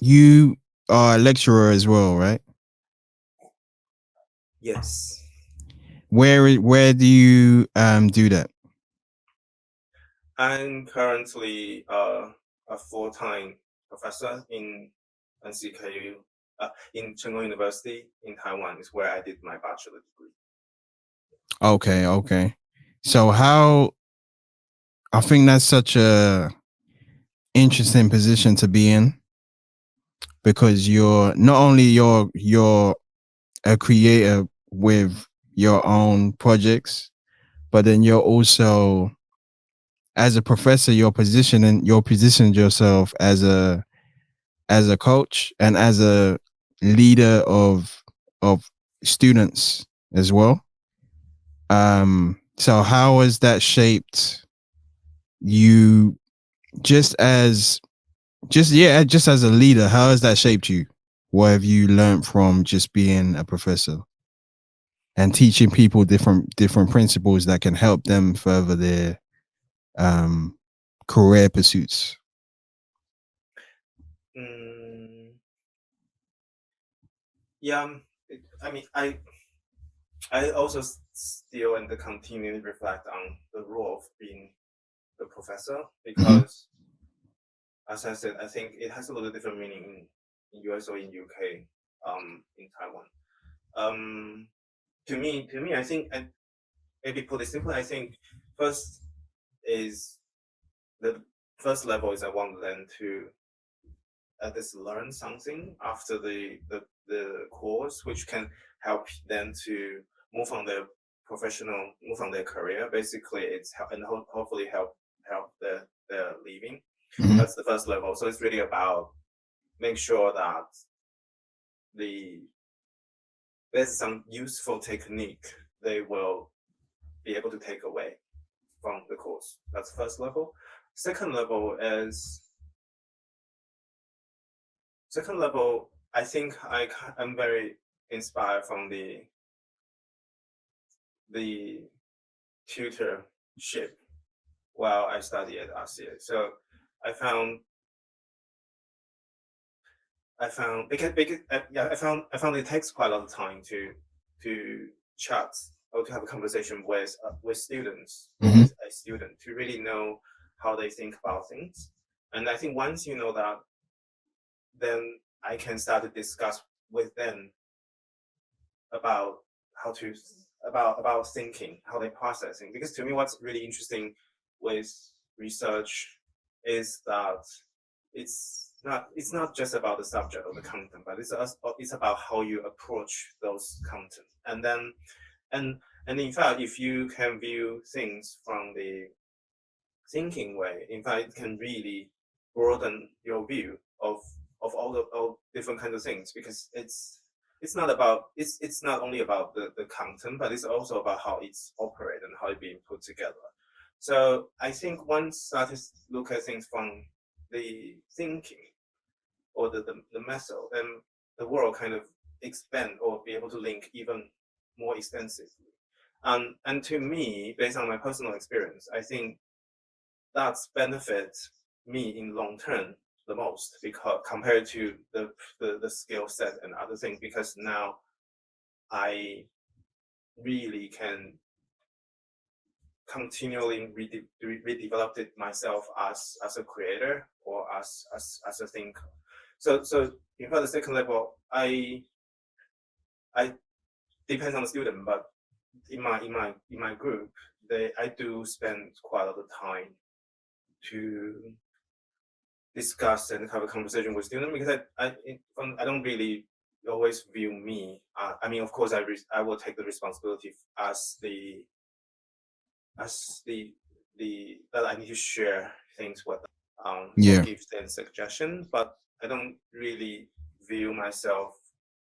You are a lecturer as well, right? Yes, Where do you do that? I'm currently a full-time professor in NCKU, in Cheng Kung University in Taiwan, is where I did my bachelor degree. Okay, okay. So how I think that's such a interesting position to be in because you're not only you're a creator with your own projects, but then you're also as a professor, you're positioned yourself as a coach and as a leader of students as well. So how has that shaped you just as just as a leader? How has that shaped you? What have you learned from just being a professor and teaching people different principles that can help them further their um career pursuits? Mm, yeah, I mean, I also still and continually reflect on the role of being the professor Mm-hmm. because, as I said, I think it has a little different meaning in US or in UK, in Taiwan. Um, to me, I think, and maybe put it simply, I think first is the first level is I want them to at least learn something after the course, which can help them to move on their move on their career. Basically, and hopefully help their living. Mm-hmm. That's the first level. So it's really about make sure that the there's some useful technique they will be able to take away from the course. That's first level. Second level is second level. I think I'm very inspired from the tutorship while I studied at RCA. So I found yeah, I found it takes quite a lot of time to chat or to have a conversation with students or Mm-hmm. with a student to really know how they think about things. And I think once you know that, then I can start to discuss with them about how to about thinking, how they processing. Because to me, what's really interesting with research is that it's not just about the subject or the content, but it's about how you approach those content. And and in fact, if you can view things from the thinking way, in fact, it can really broaden your view of all different kinds of things because it's not only about the content, but it's also about how it's operated and how it's being put together. So I think once artists look at things from the thinking or the method, then the world kind of expand or be able to link even more extensively. And to me, based on my personal experience, I think that's benefit me in long term the most because compared to the skill set and other things because now I really can continually redevelop it myself as a creator or as a thinker. So in fact the second level I depends on the student, but in my group I do spend quite a lot of time to discuss and have a conversation with students because I don't really always view me. I mean, of course, I will take the responsibility as the that I need to share things with them, or Yeah. give them suggestion, but I don't really view myself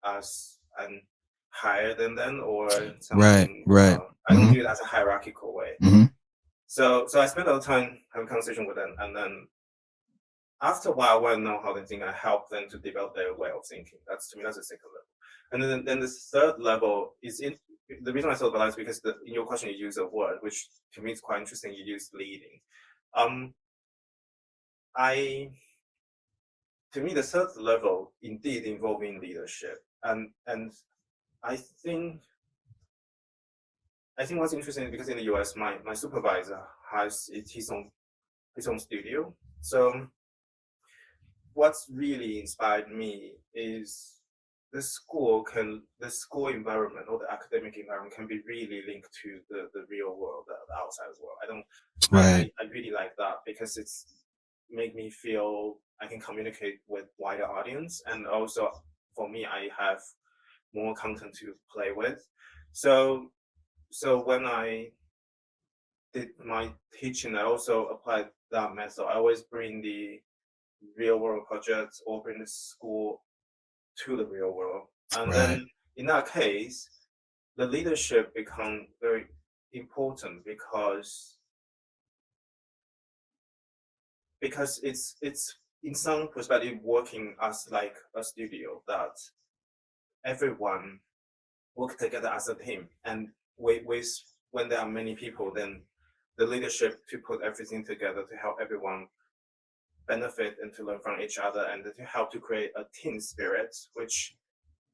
as an higher than them or Right. something. Right. I don't Mm-hmm. view it as a hierarchical way. Mm-hmm. So I spend a lot of time having conversation with them, and then after a while, when I know how they think, I help them to develop their way of thinking. That's to me, that's the second level. And then the third level is in the reason I thought about that is because in your question you use a word which to me is quite interesting. You use leading. Um, I to me, the third level indeed involving leadership, and I think I think what's interesting because in the US, my supervisor has his own studio. So what's really inspired me is the school environment or the academic environment can be really linked to the real world, the outside world. Right. I really like that because it's make me feel I can communicate with wider audience, and also for me I have more content to play with. So when I did my teaching, I also applied that method. I always bring the real world projects or bring the school to the real world. And Right. then in that case, the leadership become very important because it's in some perspective working as like a studio that everyone work together as a team. And with when there are many people, then the leadership to put everything together to help everyone benefit and to learn from each other and to help to create a team spirit, which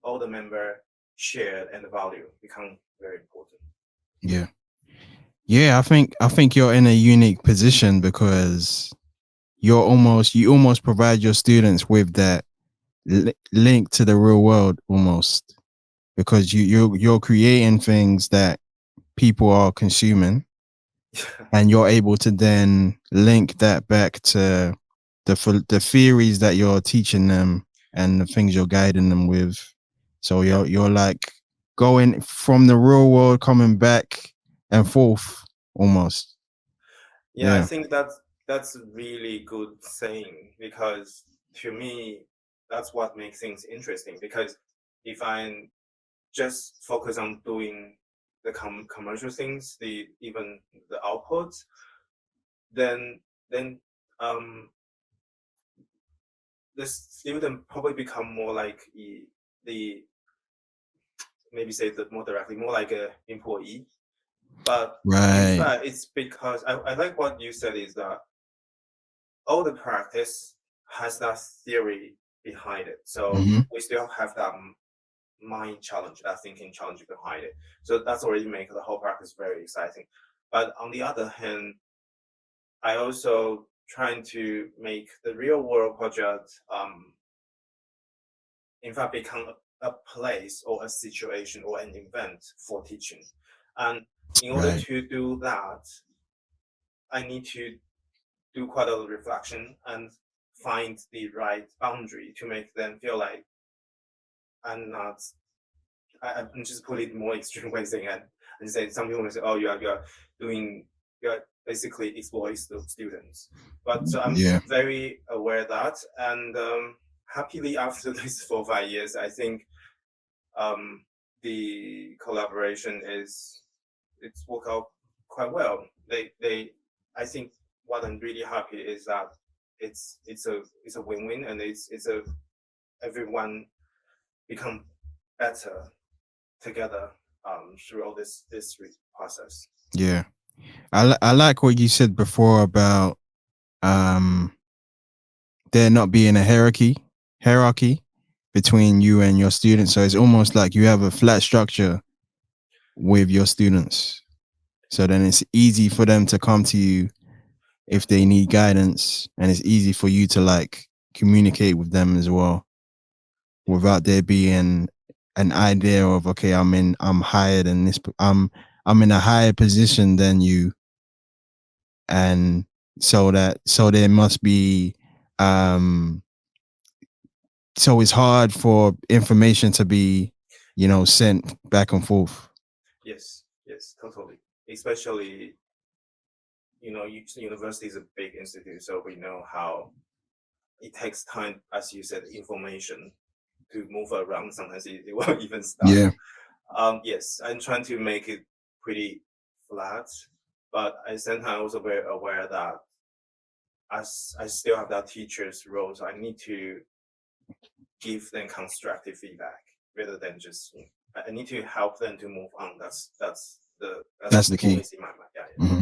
all the member share and value become very important. Yeah. Yeah, I think you're in a unique position because you almost provide your students with that link to the real world almost, because you're creating things that people are consuming, and you're able to then link that back to the theories that you're teaching them and the things you're guiding them with. So Yeah. you're like going from the real world, coming back and forth almost. Yeah, I Yeah. think that's a really good saying because to me that's what makes things interesting. Because if I just focus on doing the commercial things, the even the output, then then um the student probably become more like the maybe say that more directly, more like a employee. But in Right. fact, it's because I like what you said is that all the practice has that theory behind it. So Hmm. we still have that mind challenge, that thinking challenge behind it. So that's already make the whole practice very exciting. But on the other hand, I also trying to make the real world project in fact become a place or a situation or an event for teaching. And in order Right. to do that, I need to do quite a lot of reflection and find the right boundary to make them feel like I'm not. I'm just put it more extreme way saying and say some people may say, oh, you are doing you are basically exploiting students. But so I'm Yeah. very aware of that, and happily after these 4 or 5 years, I think um, the collaboration is it's worked out quite well. They I think what I'm really happy is that it's a win-win and it's a everyone become better together through all this process. Yeah. I like what you said before about um there not being a hierarchy between you and your students. So it's almost like you have a flat structure with your students. So then it's easy for them to come to you Yeah, if they need guidance, and it's easy for you to like communicate with them as well yeah, without there being an idea of, okay, I'm higher than this, I'm in a higher position than you, and so there must be um so it's hard for information to be, sent back and forth. yes, yes, totally. Especially university is a big institute, so we know how it takes time, as you said, information to move around. Sometimes it won't even start. Yeah. Yes, I'm trying to make it pretty flat, but at the same time, also very aware that as I still have that teacher's role, so I need to give them constructive feedback rather than just I need to help them to move on. That's That's the key. always in my mind. Yeah, yeah. Mhm.